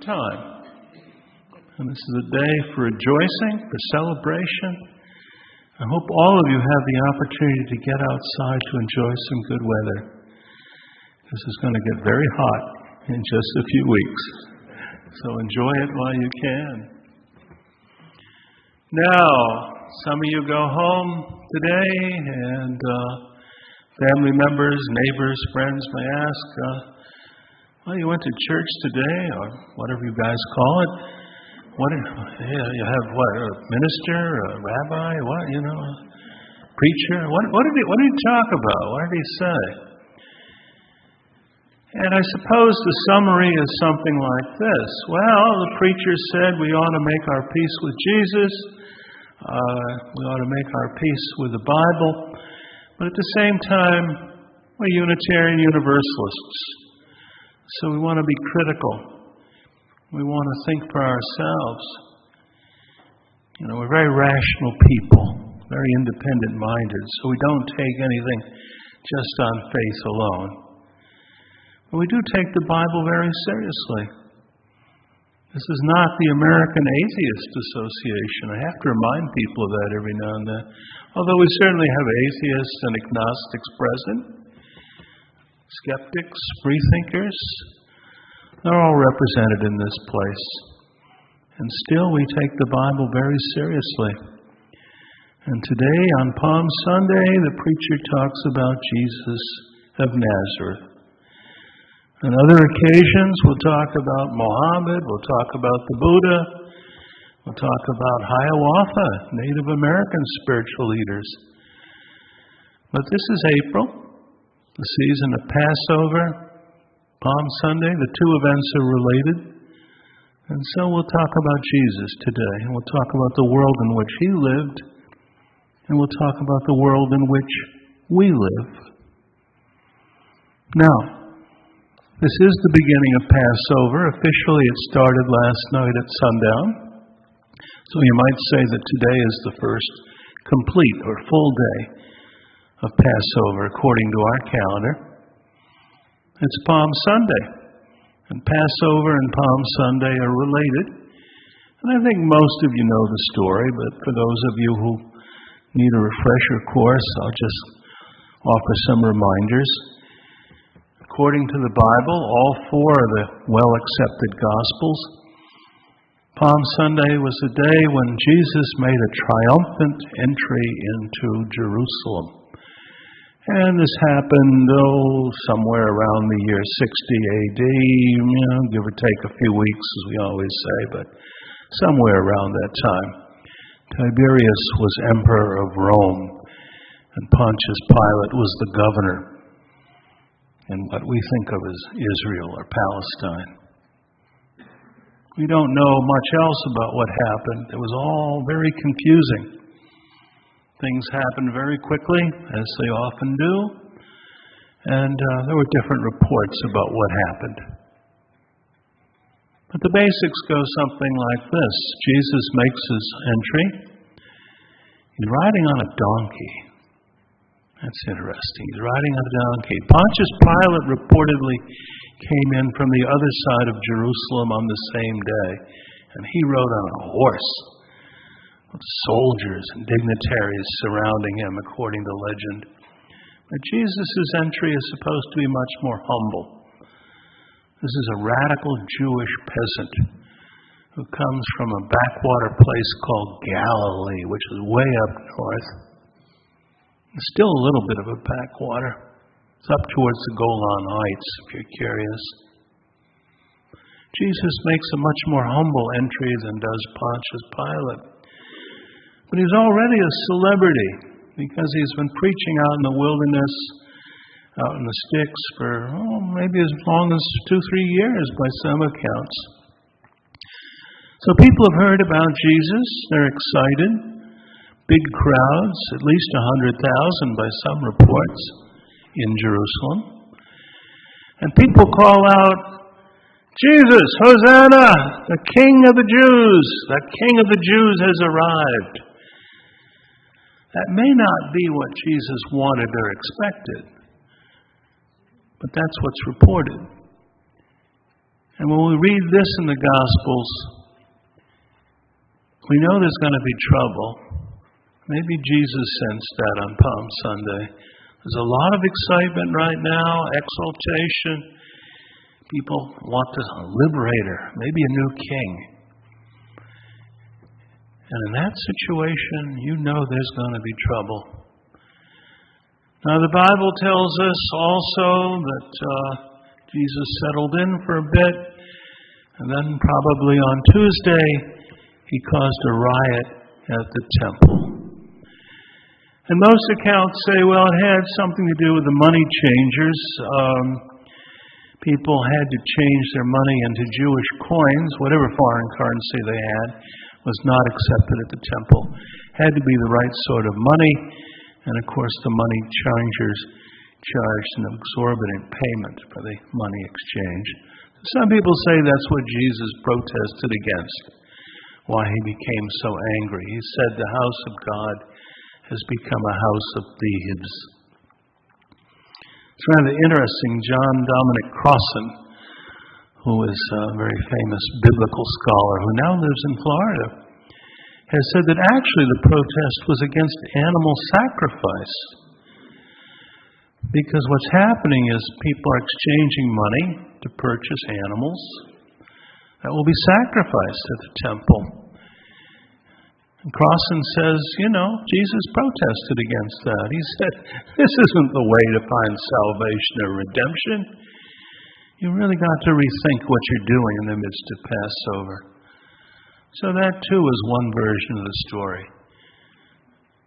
time. And this is a day for rejoicing, for celebration. I hope all of you have the opportunity to get outside to enjoy some good weather. This is going to get very hot in just a few weeks. So enjoy it while you can. Now, some of you go home today, and family members, neighbors, friends may ask, well, you went to church today, or whatever you guys call it. You have what, a minister, a rabbi, a preacher? What did he talk about? What did he say? And I suppose the summary is something like this. Well, the preacher said we ought to make our peace with Jesus. We ought to make our peace with the Bible. But at the same time, we're Unitarian Universalists. So we want to be critical. We want to think for ourselves. We're very rational people, very independent-minded, so we don't take anything just on faith alone. But we do take the Bible very seriously. This is not the American Atheist Association. I have to remind people of that every now and then. Although we certainly have atheists and agnostics present, skeptics, freethinkers, they're all represented in this place. And still we take the Bible very seriously. And today on Palm Sunday, the preacher talks about Jesus of Nazareth. On other occasions, we'll talk about Muhammad, we'll talk about the Buddha, we'll talk about Hiawatha, Native American spiritual leaders. But this is April, the season of Passover, Palm Sunday. The two events are related. And so we'll talk about Jesus today, and we'll talk about the world in which he lived, and we'll talk about the world in which we live. Now, this is the beginning of Passover. Officially, it started last night at sundown. So you might say that today is the first complete or full day of Passover according to our calendar. It's Palm Sunday. And Passover and Palm Sunday are related. And I think most of you know the story, but for those of you who need a refresher course, I'll just offer some reminders. According to the Bible, all four of the well-accepted Gospels, Palm Sunday was the day when Jesus made a triumphant entry into Jerusalem. And this happened, somewhere around the year 60 A.D., give or take a few weeks, as we always say, but somewhere around that time. Tiberius was emperor of Rome, and Pontius Pilate was the governor in what we think of as Israel or Palestine. We don't know much else about what happened. It was all very confusing. Things happened very quickly, as they often do, and there were different reports about what happened. But the basics go something like this. Jesus makes his entry. He's riding on a donkey. That's interesting. He's riding on a donkey. Pontius Pilate reportedly came in from the other side of Jerusalem on the same day, and he rode on a horse with soldiers and dignitaries surrounding him, according to legend. But Jesus' entry is supposed to be much more humble. This is a radical Jewish peasant who comes from a backwater place called Galilee, which is way up north. It's still a little bit of a backwater. It's up towards the Golan Heights, if you're curious. Jesus makes a much more humble entry than does Pontius Pilate. But he's already a celebrity because he's been preaching out in the wilderness, out in the sticks for maybe as long as 2-3 years by some accounts. So people have heard about Jesus. They're excited. Big crowds, at least 100,000 by some reports, in Jerusalem. And people call out, Jesus, Hosanna, the King of the Jews. The King of the Jews has arrived. That may not be what Jesus wanted or expected, but that's what's reported. And when we read this in the Gospels, we know there's going to be trouble. Maybe Jesus sensed that on Palm Sunday. There's a lot of excitement right now, exaltation. People want a liberator, maybe a new king. And in that situation, you know there's going to be trouble. Now, the Bible tells us also that Jesus settled in for a bit, and then probably on Tuesday, he caused a riot at the temple. And most accounts say, well, it had something to do with the money changers. People had to change their money into Jewish coins. Whatever foreign currency they had was not accepted at the temple. Had to be the right sort of money. And of course, the money changers charged an exorbitant payment for the money exchange. Some people say that's what Jesus protested against, why he became so angry. He said the house of God has become a house of thieves. It's rather interesting. John Dominic Crossan, who is a very famous biblical scholar who now lives in Florida, has said that actually the protest was against animal sacrifice. Because what's happening is people are exchanging money to purchase animals that will be sacrificed at the temple. And Crossan says, Jesus protested against that. He said, this isn't the way to find salvation or redemption. You really got to rethink what you're doing in the midst of Passover. So that too is one version of the story.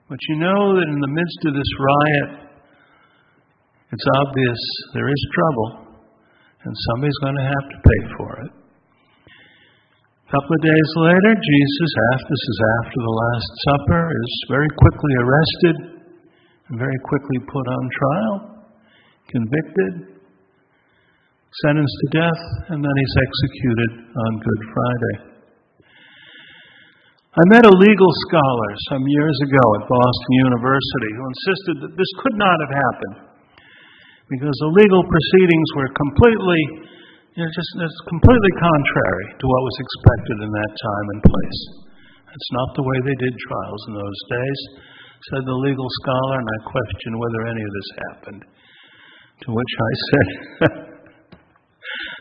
But you know that in the midst of this riot, it's obvious there is trouble, and somebody's going to have to pay for it. A couple of days later, Jesus, this is after the Last Supper, is very quickly arrested and very quickly put on trial, convicted, sentenced to death, and then he's executed on Good Friday. I met a legal scholar some years ago at Boston University who insisted that this could not have happened because the legal proceedings were completely contrary to what was expected in that time and place. That's not the way they did trials in those days, said the legal scholar, and I question whether any of this happened. To which I said,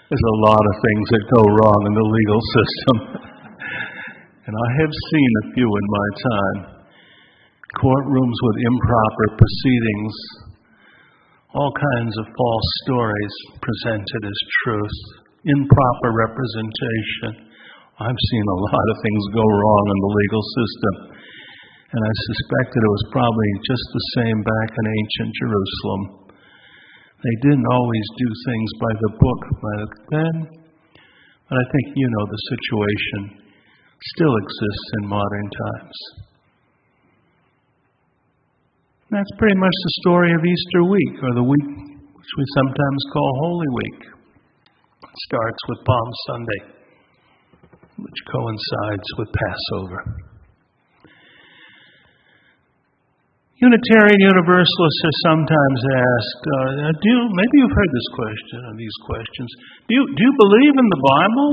there's a lot of things that go wrong in the legal system. And I have seen a few in my time. Courtrooms with improper proceedings, all kinds of false stories presented as truth, improper representation. I've seen a lot of things go wrong in the legal system. And I suspect that it was probably just the same back in ancient Jerusalem. They didn't always do things by the book back then, but I think you know the situation still exists in modern times. That's pretty much the story of Easter week, or the week which we sometimes call Holy Week. It starts with Palm Sunday, which coincides with Passover. Unitarian Universalists are sometimes asked, maybe you've heard this question, or these questions, do you believe in the Bible?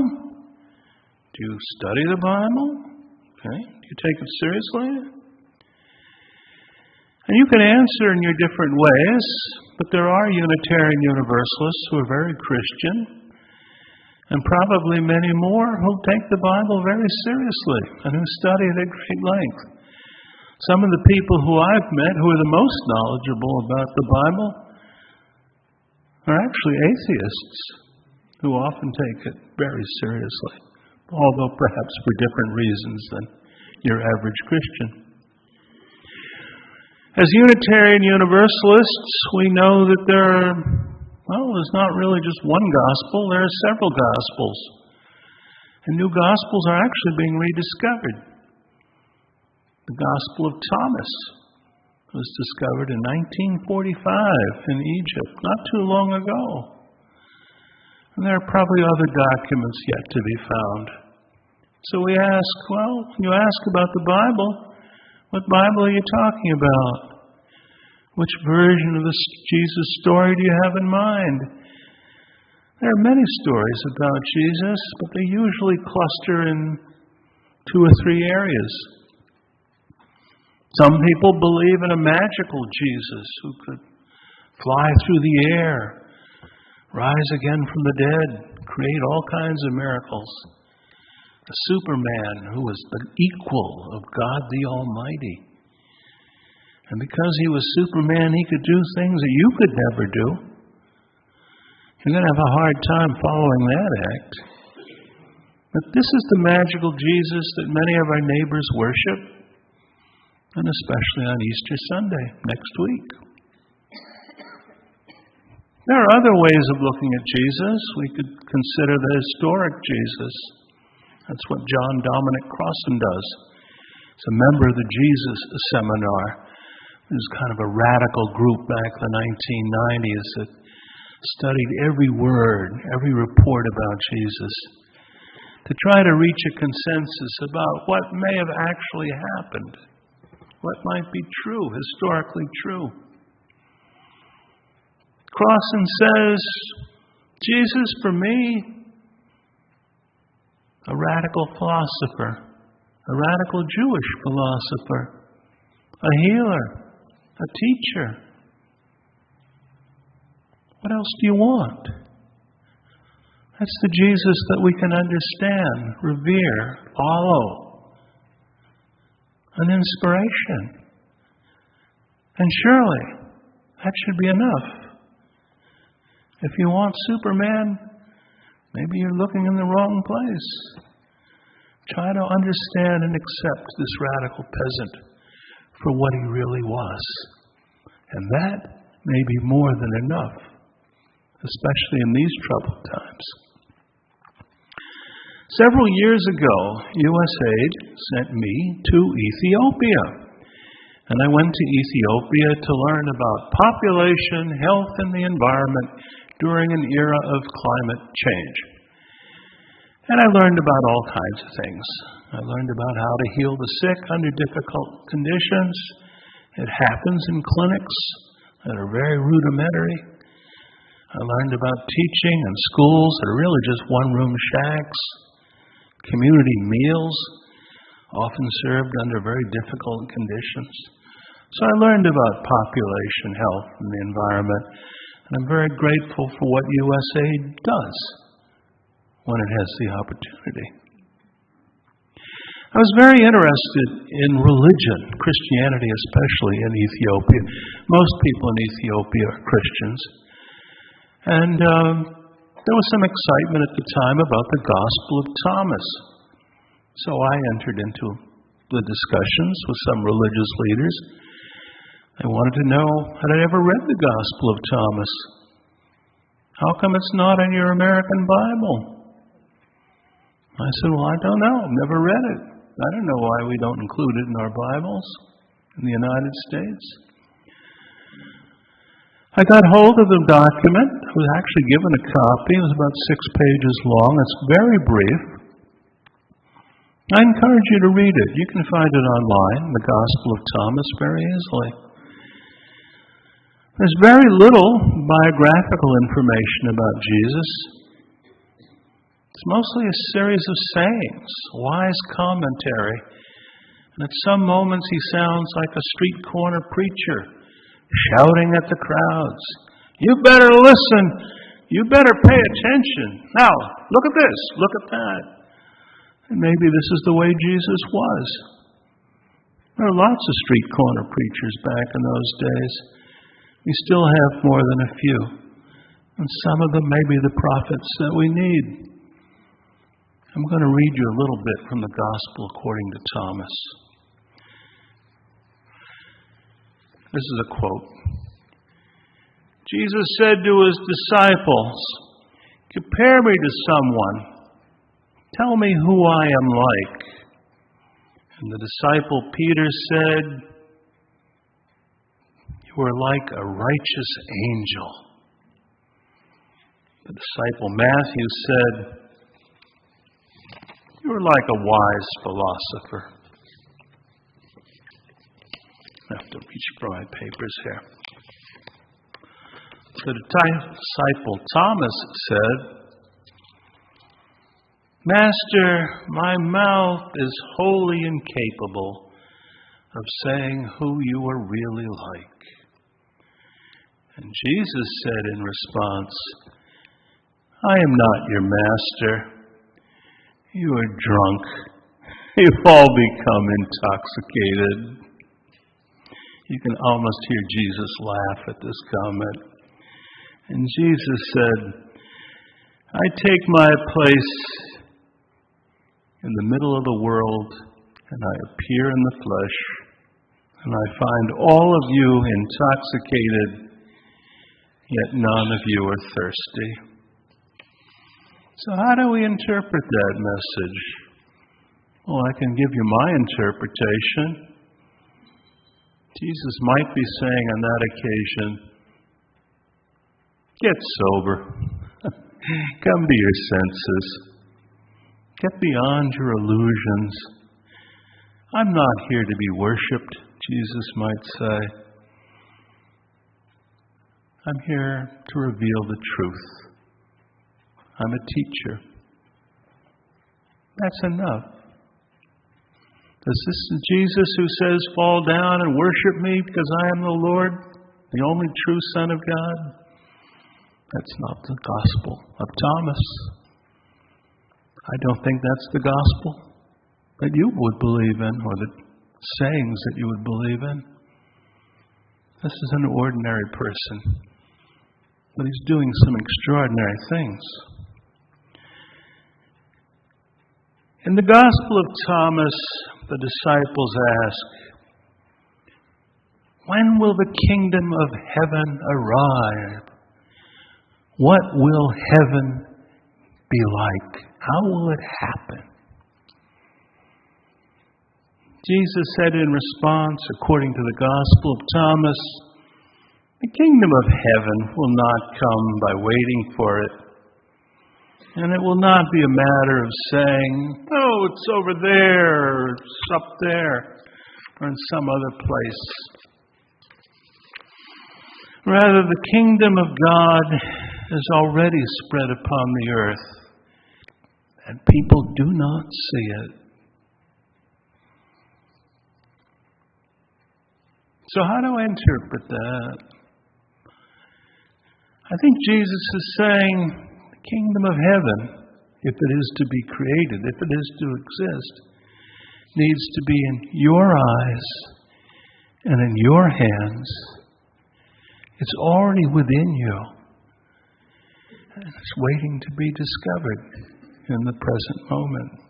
Do you study the Bible? Okay. Do you take it seriously? And you can answer in your different ways, but there are Unitarian Universalists who are very Christian, and probably many more who take the Bible very seriously and who study it at great length. Some of the people who I've met who are the most knowledgeable about the Bible are actually atheists who often take it very seriously, although perhaps for different reasons than your average Christian. As Unitarian Universalists, we know that there's not really just one gospel, there are several gospels. And new gospels are actually being rediscovered. The Gospel of Thomas was discovered in 1945 in Egypt, not too long ago. And there are probably other documents yet to be found. So we ask, when you ask about the Bible, what Bible are you talking about? Which version of this Jesus story do you have in mind? There are many stories about Jesus, but they usually cluster in 2 or 3 areas. Some people believe in a magical Jesus who could fly through the air, rise again from the dead, create all kinds of miracles. A Superman who was the equal of God the Almighty. And because he was Superman, he could do things that you could never do. You're going to have a hard time following that act. But this is the magical Jesus that many of our neighbors worship, and especially on Easter Sunday, next week. There are other ways of looking at Jesus. We could consider the historic Jesus. That's what John Dominic Crossan does. He's a member of the Jesus Seminar. It was kind of a radical group back in the 1990s that studied every word, every report about Jesus, to try to reach a consensus about what may have actually happened, what might be true, historically true. Crossan says, Jesus, for me, a radical philosopher, a radical Jewish philosopher, a healer, a teacher. What else do you want? That's the Jesus that we can understand, revere, follow. An inspiration. And surely, that should be enough. If you want Superman, maybe you're looking in the wrong place. Try to understand and accept this radical peasant for what he really was. And that may be more than enough, especially in these troubled times. Several years ago, USAID sent me to Ethiopia. And I went to Ethiopia to learn about population, health, and the environment during an era of climate change. And I learned about all kinds of things. I learned about how to heal the sick under difficult conditions. It happens in clinics that are very rudimentary. I learned about teaching in schools that are really just one-room shacks, community meals, often served under very difficult conditions. So I learned about population health and the environment, and I'm very grateful for what USAID does when it has the opportunity. I was very interested in religion, Christianity especially in Ethiopia. Most people in Ethiopia are Christians. And there was some excitement at the time about the Gospel of Thomas. So I entered into the discussions with some religious leaders. They wanted to know, had I ever read the Gospel of Thomas? How come it's not in your American Bible? I said, well, I don't know. I've never read it. I don't know why we don't include it in our Bibles in the United States. I got hold of the document. I was actually given a copy. It was about 6 pages long. It's very brief. I encourage you to read it. You can find it online, the Gospel of Thomas, very easily. There's very little biographical information about Jesus. It's mostly a series of sayings, wise commentary. And at some moments he sounds like a street corner preacher, shouting at the crowds, "You better listen. You better pay attention. Now, look at this. Look at that." And maybe this is the way Jesus was. There are lots of street corner preachers back in those days. We still have more than a few. And some of them may be the prophets that we need. I'm going to read you a little bit from the Gospel according to Thomas. This is a quote. Jesus said to his disciples, "Compare me to someone. Tell me who I am like." And the disciple Peter said, "You are like a righteous angel." The disciple Matthew said, "You are like a wise philosopher." I have to reach for my papers here. The disciple Thomas said, "Master, my mouth is wholly incapable of saying who you are really like." And Jesus said in response, "I am not your master. You are drunk. You've all become intoxicated." You can almost hear Jesus laugh at this comment. And Jesus said, "I take my place in the middle of the world, and I appear in the flesh, and I find all of you intoxicated, yet none of you are thirsty." So how do we interpret that message? Well, I can give you my interpretation. Jesus might be saying on that occasion, get sober. Come to your senses. Get beyond your illusions. I'm not here to be worshipped, Jesus might say. I'm here to reveal the truth. I'm a teacher. That's enough. Is this Jesus who says, "Fall down and worship me because I am the Lord, the only true Son of God"? That's not the gospel of Thomas. I don't think that's the gospel that you would believe in, or the sayings that you would believe in. This is an ordinary person, but he's doing some extraordinary things. In the Gospel of Thomas, the disciples ask, "When will the kingdom of heaven arrive? What will heaven be like? How will it happen?" Jesus said in response, according to the Gospel of Thomas, "The kingdom of heaven will not come by waiting for it. And it will not be a matter of saying, 'Oh, it's over there, or it's up there, or in some other place.' Rather, the kingdom of God is already spread upon the earth, and people do not see it." So how do I interpret that? I think Jesus is saying, the kingdom of heaven, if it is to be created, if it is to exist, needs to be in your eyes and in your hands. It's already within you, and it's waiting to be discovered in the present moment.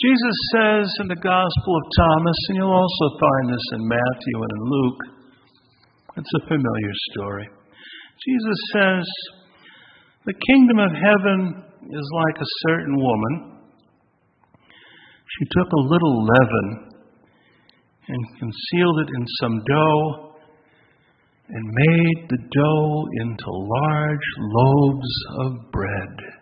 Jesus says in the Gospel of Thomas, and you'll also find this in Matthew and in Luke, it's a familiar story. Jesus says, the kingdom of heaven is like a certain woman. She took a little leaven and concealed it in some dough and made the dough into large loaves of bread.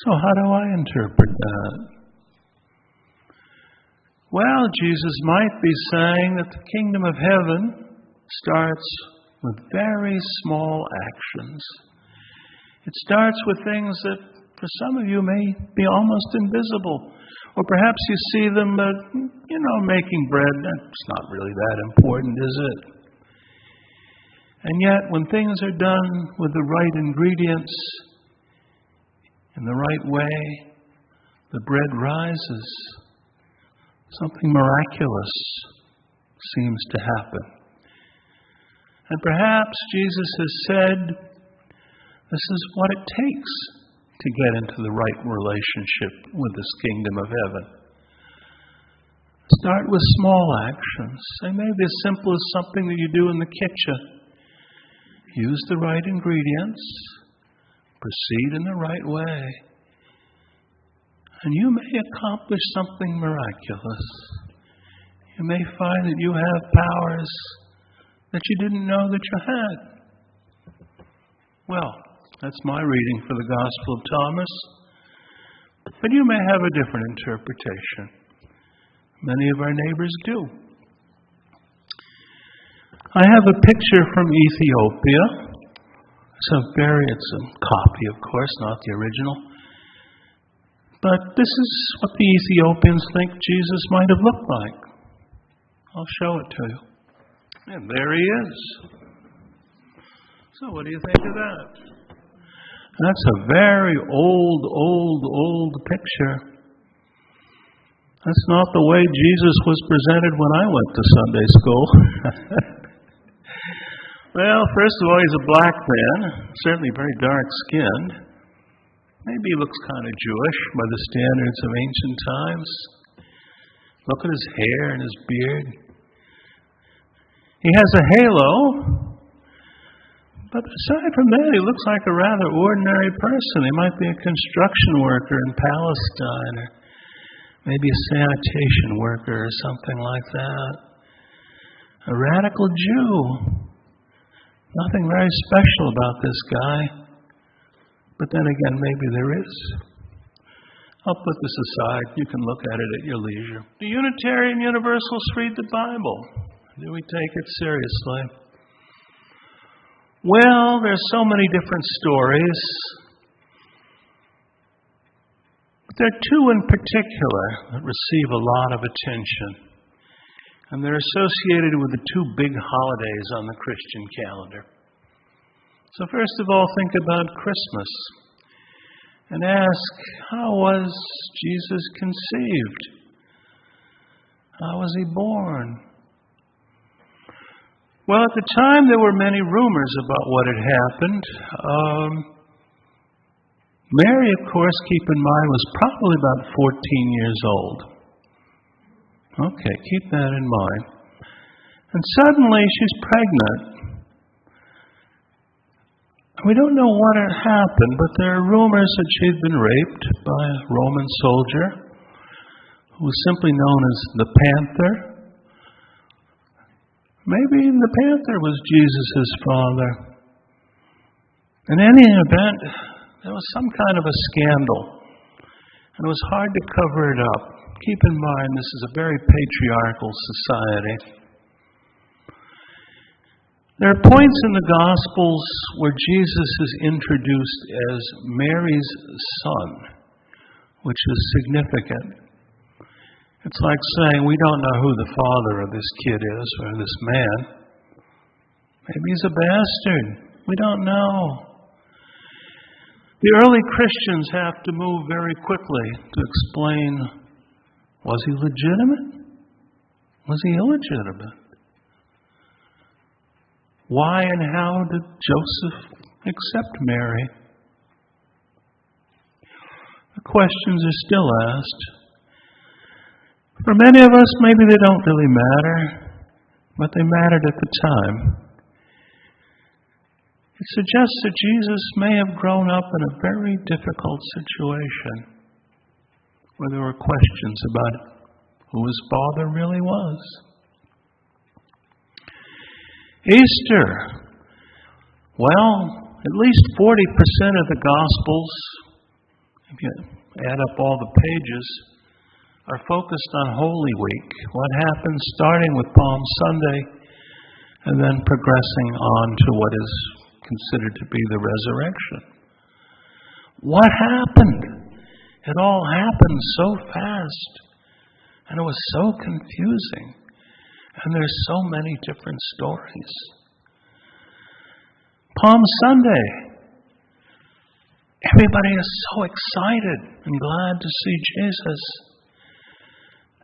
So how do I interpret that? Well, Jesus might be saying that the kingdom of heaven starts with very small actions. It starts with things that for some of you may be almost invisible. Or perhaps you see them, making bread. That's not really that important, is it? And yet, when things are done with the right ingredients, in the right way, the bread rises. Something miraculous seems to happen. And perhaps Jesus has said, this is what it takes to get into the right relationship with this kingdom of heaven. Start with small actions. They may be as simple as something that you do in the kitchen. Use the right ingredients. Proceed in the right way. And you may accomplish something miraculous. You may find that you have powers that you didn't know that you had. Well, that's my reading for the Gospel of Thomas. But you may have a different interpretation. Many of our neighbors do. I have a picture from Ethiopia. It's a copy, of course, not the original. But this is what the Ethiopians think Jesus might have looked like. I'll show it to you. And there he is. So what do you think of that? That's a very old picture. That's not the way Jesus was presented when I went to Sunday school. Well, first of all, he's a black man, certainly very dark-skinned. Maybe he looks kind of Jewish by the standards of ancient times. Look at his hair and his beard. He has a halo, but aside from that, he looks like a rather ordinary person. He might be a construction worker in Palestine, or maybe a sanitation worker or something like that. A radical Jew. Nothing very special about this guy. But then again, maybe there is. I'll put this aside. You can look at it at your leisure. Do Unitarian Universalists read the Bible? Do we take it seriously? Well, there's so many different stories. But there are two in particular that receive a lot of attention. And they're associated with the two big holidays on the Christian calendar. So first of all, think about Christmas and ask, how was Jesus conceived? How was he born? Well, at the time there were many rumors about what had happened. Mary, of course, keep in mind, was probably about 14 years old. Okay, keep that in mind. And suddenly she's pregnant. We don't know what had happened, but there are rumors that she'd been raped by a Roman soldier who was simply known as the Panther. Maybe the Panther was Jesus' father. In any event, there was some kind of a scandal, and it was hard to cover it up. Keep in mind, this is a very patriarchal society. There are points in the Gospels where Jesus is introduced as Mary's son, which is significant. It's like saying we don't know who the father of this kid is or this man. Maybe he's a bastard. We don't know. The early Christians have to move very quickly to explain, was he legitimate? Was he illegitimate? Why and how did Joseph accept Mary? The questions are still asked. For many of us, maybe they don't really matter, but they mattered at the time. It suggests that Jesus may have grown up in a very difficult situation, where there were questions about who his father really was. Easter. Well, at least 40% of the Gospels, if you add up all the pages, are focused on Holy Week. What happens starting with Palm Sunday and then progressing on to what is considered to be the resurrection. What happened? It all happened so fast, and it was so confusing, and there's so many different stories. Palm Sunday, everybody is so excited and glad to see Jesus,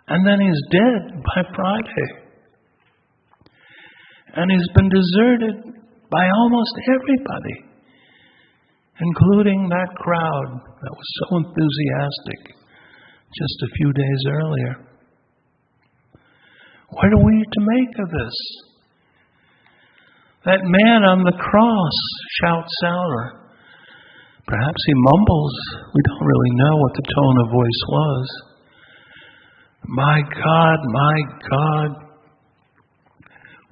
and then he's dead by Friday, and he's been deserted by almost everybody, including that crowd that was so enthusiastic just a few days earlier. What are we to make of this? That man on the cross shouts out, or perhaps he mumbles. We don't really know what the tone of voice was. My God,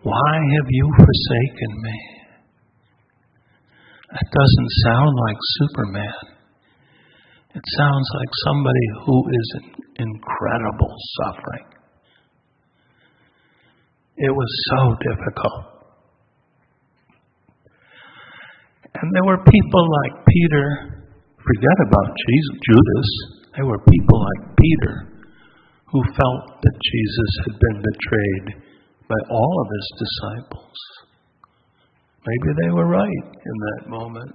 why have you forsaken me? That doesn't sound like Superman. It sounds like somebody who is in incredible suffering. It was so difficult. there were people like Peter, forget about Judas, there were people like Peter who felt that Jesus had been betrayed by all of his disciples. Maybe they were right in that moment.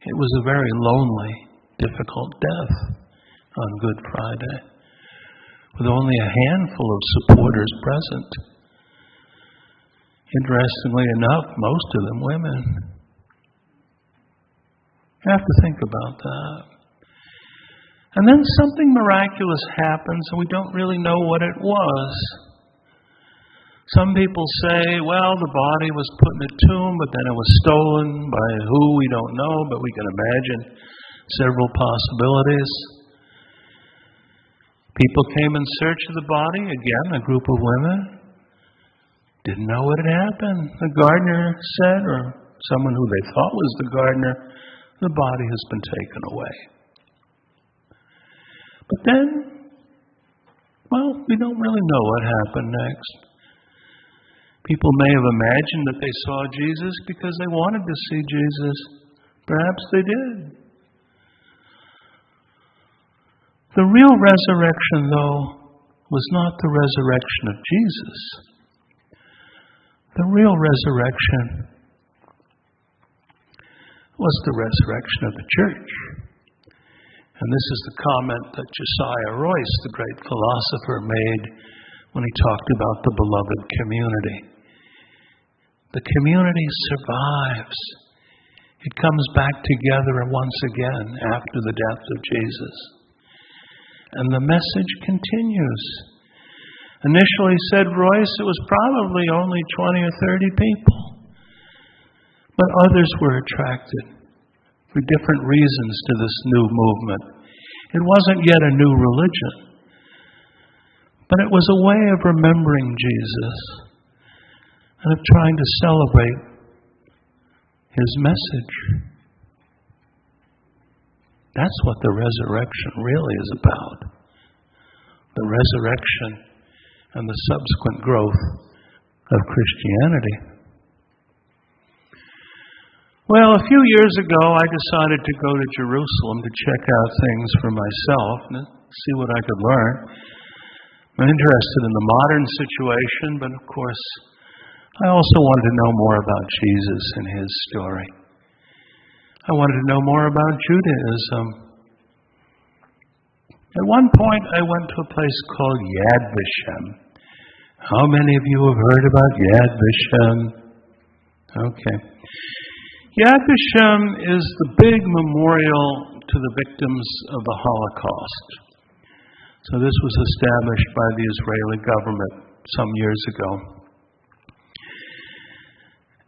It was a very lonely, difficult death on Good Friday, with only a handful of supporters present. Interestingly enough, most of them women. You have to think about that. And then something miraculous happens, and we don't really know what it was. Some people say, well, the body was put in a tomb, but then it was stolen by who, we don't know, but we can imagine several possibilities. People came in search of the body, again, a group of women. Didn't know what had happened. The gardener said, or someone who they thought was the gardener, the body has been taken away. But then, well, we don't really know what happened next. People may have imagined that they saw Jesus because they wanted to see Jesus. Perhaps they did. The real resurrection, though, was not the resurrection of Jesus. The real resurrection was the resurrection of the church. And this is the comment that Josiah Royce, the great philosopher, made when he talked about the beloved community. The community survives. It comes back together once again after the death of Jesus. And the message continues. Initially, said Royce, it was probably only 20 or 30 people. But others were attracted for different reasons to this new movement. It wasn't yet a new religion, but it was a way of remembering Jesus and of trying to celebrate his message. That's what the resurrection really is about. The resurrection and the subsequent growth of Christianity. Well, a few years ago, I decided to go to Jerusalem to check out things for myself and see what I could learn. I'm interested in the modern situation, but of course, I also wanted to know more about Jesus and his story. I wanted to know more about Judaism. At one point, I went to a place called Yad Vashem. How many of you have heard about Yad Vashem? Okay. Yad Vashem is the big memorial to the victims of the Holocaust. So this was established by the Israeli government some years ago.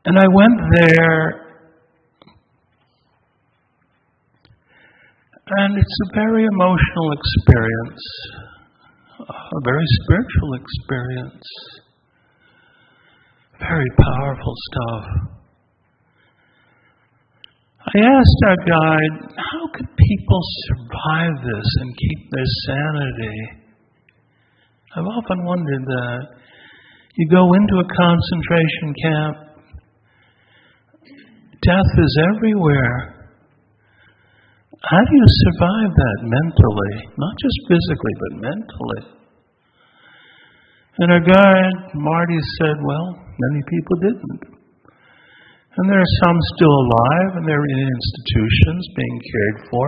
And I went there, and it's a very emotional experience, a very spiritual experience, very powerful stuff. I asked our guide, how could people survive this and keep their sanity? I've often wondered that. You go into a concentration camp, death is everywhere. How do you survive that mentally? Not just physically, but mentally. And our guide, Marty, said, well, many people didn't. And there are some still alive, and they're in institutions being cared for.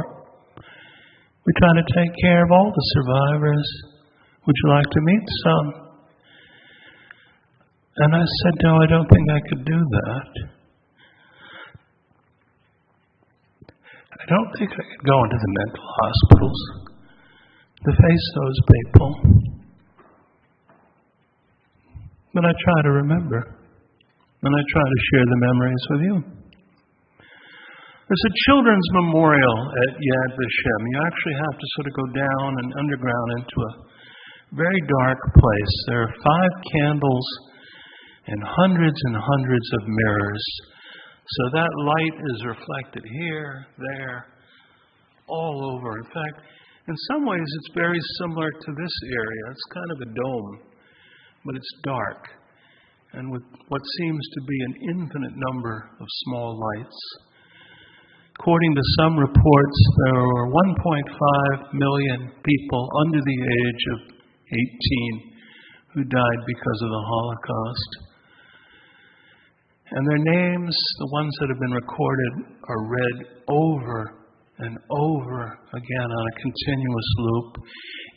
We try to take care of all the survivors. Would you like to meet some? And I said, no, I don't think I could do that. I don't think I could go into the mental hospitals to face those people. But I try to remember, and I try to share the memories with you. There's a children's memorial at Yad Vashem. You actually have to sort of go down and underground into a very dark place. There are 5 candles and hundreds of mirrors. So that light is reflected here, there, all over. In fact, in some ways it's very similar to this area. It's kind of a dome, but it's dark. And with what seems to be an infinite number of small lights According to some reports, there were 1.5 million people under the age of 18 who died because of the Holocaust. And their names, the ones that have been recorded, are read over and over again on a continuous loop.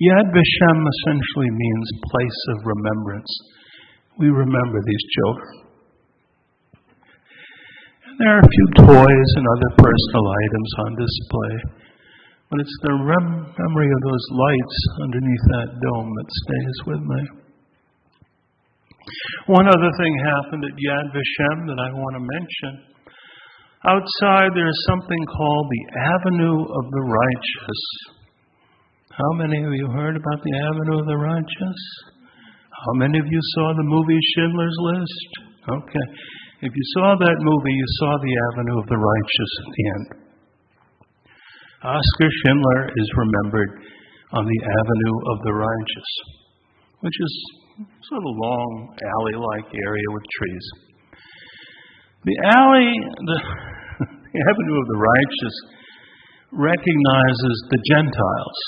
Yad Vashem essentially means place of remembrance. We remember these children. And there are a few toys and other personal items on display, but it's the memory of those lights underneath that dome that stays with me. One other thing happened at Yad Vashem that I want to mention. Outside there is something called the Avenue of the Righteous. How many of you heard about the Avenue of the Righteous? How many of you saw the movie Schindler's List? Okay. If you saw that movie, you saw the Avenue of the Righteous at the end. Oskar Schindler is remembered on the Avenue of the Righteous, which is sort of a long alley-like area with trees. The Avenue of the Righteous recognizes the Gentiles,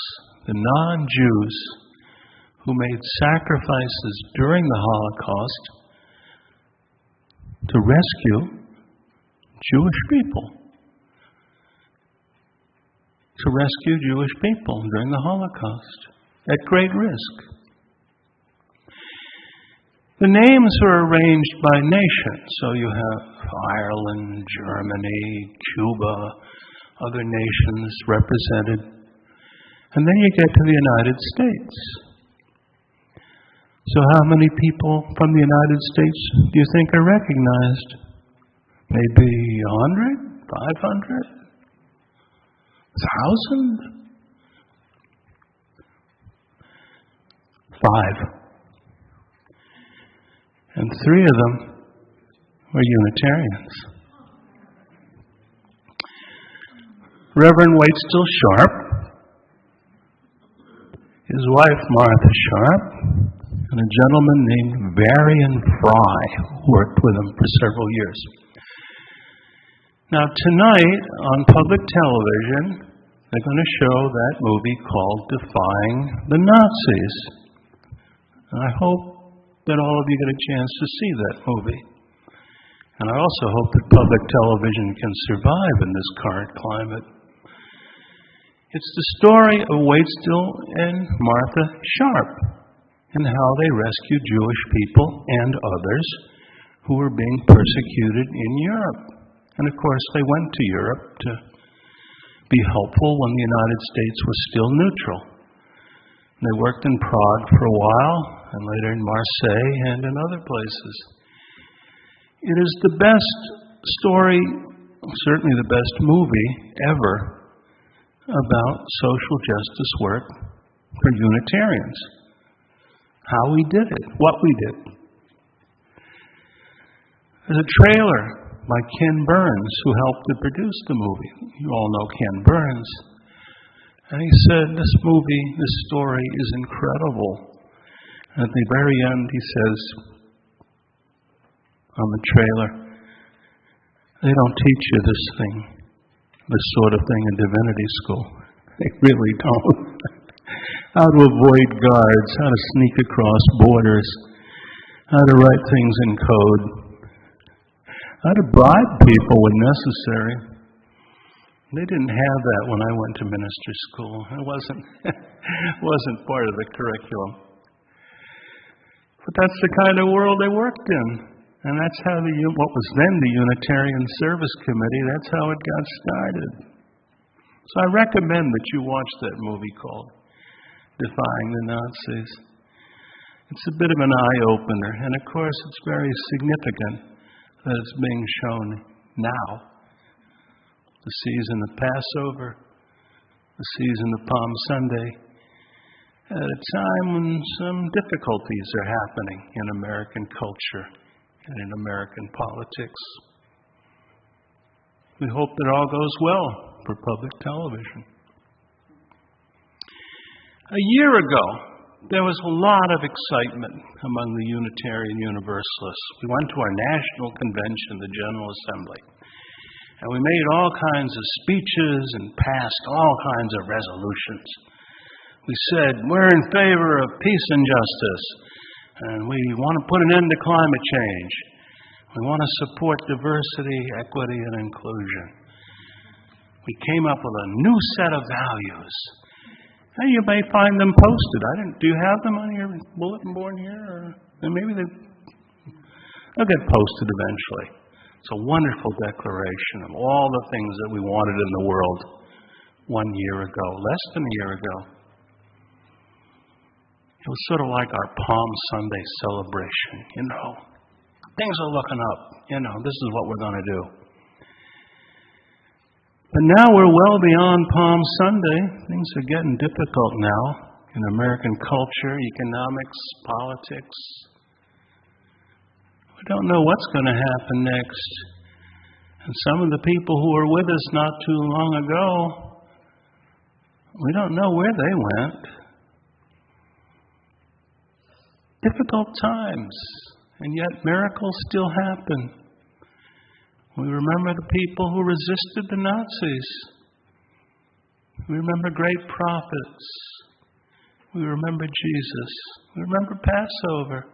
the non-Jews, who made sacrifices during the Holocaust to rescue Jewish people. To rescue Jewish people during the Holocaust at great risk. The names are arranged by nation. So you have Ireland, Germany, Cuba, other nations represented. And then you get to the United States. So how many people from the United States do you think are recognized? Maybe 100? 500? 1,000? 5. And 3 of them were Unitarians. Reverend Waitstill Sharp, his wife Martha Sharp, and a gentleman named Varian Fry, who worked with him for several years. Now tonight on public television, they're going to show that movie called Defying the Nazis. And I hope that all of you get a chance to see that movie. And I also hope that public television can survive in this current climate. It's the story of Waitstill and Martha Sharp and how they rescued Jewish people and others who were being persecuted in Europe. And of course, they went to Europe to be helpful when the United States was still neutral. They worked in Prague for a while, and later in Marseille and in other places. It is the best story, certainly the best movie ever, about social justice work for Unitarians. How we did it, what we did. There's a trailer by Ken Burns, who helped to produce the movie. You all know Ken Burns. And he said, this movie, this story is incredible. At the very end, he says on the trailer, they don't teach you this sort of thing in divinity school. They really don't. How to avoid guards, how to sneak across borders, how to write things in code, how to bribe people when necessary. They didn't have that when I went to ministry school. It wasn't part of the curriculum. But that's the kind of world they worked in. And that's how what was then the Unitarian Service Committee, that's how it got started. So I recommend that you watch that movie called Defying the Nazis. It's a bit of an eye-opener. And of course, it's very significant that it's being shown now. The season of Passover, the season of Palm Sunday, at a time when some difficulties are happening in American culture and in American politics. We hope that all goes well for public television. A year ago, there was a lot of excitement among the Unitarian Universalists. We went to our national convention, the General Assembly. And we made all kinds of speeches and passed all kinds of resolutions. We said, we're in favor of peace and justice, and we want to put an end to climate change. We want to support diversity, equity, and inclusion. We came up with a new set of values. And you may find them posted. Do you have them on your bulletin board here? Or maybe they'll get posted eventually. It's a wonderful declaration of all the things that we wanted in the world 1 year ago, less than a year ago. It was sort of like our Palm Sunday celebration, Things are looking up. This is what we're going to do. But now we're well beyond Palm Sunday. Things are getting difficult now in American culture, economics, politics. We don't know what's going to happen next. And some of the people who were with us not too long ago, we don't know where they went. Difficult times, and yet miracles still happen. We remember the people who resisted the Nazis. We remember great prophets. We remember Jesus. We remember Passover.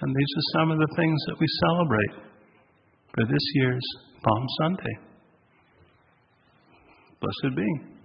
And these are some of the things that we celebrate for this year's Palm Sunday. Blessed be.